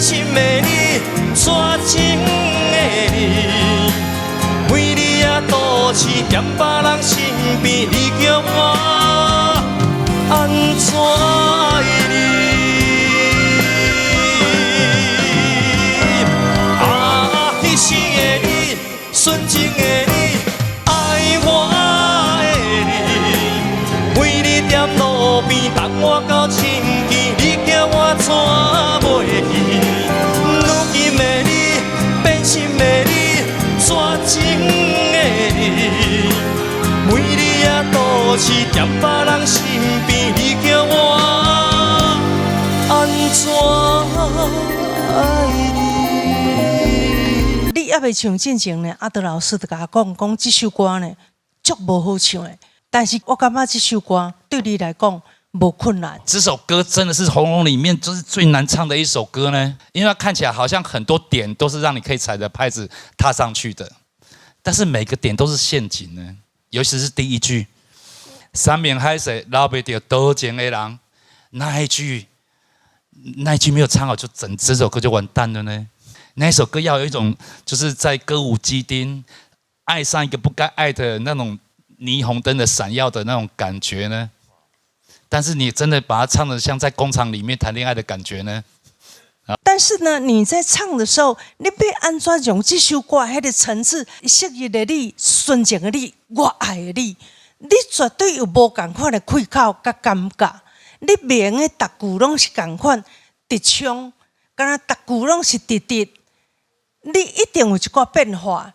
變心的你，絕情的你，為你啊都市踮別人身邊，你叫我安怎愛你？啊，彼時的你，純情的你，愛我的你，為你踮路邊等我到深更，你叫我帶袂去。如今的你，變心的你，絕情的你，為你啊都市踮別人身邊，你叫我安怎愛你？你還未唱進前呢，阿德老師就甲我講這首歌呢，足無好唱的。但是我感覺這首歌對你來講無困難。這首歌真的是紅紅裡面就是最難唱的一首歌呢，因為它看起來好像很多點都是讓你可以踩着拍子踏上去的，但是每個點都是陷阱呢。尤其是第一句“山盟海誓留不住多情的人”，那一句沒有唱好，就整首歌就完蛋了呢。那一首歌要有一種就是在歌舞伎町愛上一個不該愛的那種霓虹燈的閃耀的那種感覺呢，但是你真的把它唱得像在工廠裡面談戀愛的感覺呢。但是呢，你在唱的時候，你要安怎用這首歌那個層次，昔日的你，純情的你，我愛的你，你絕對有無同款的開口甲感覺。你明的逐句攏是同款，直唱，敢若逐句攏是直直。你一定有一個變化，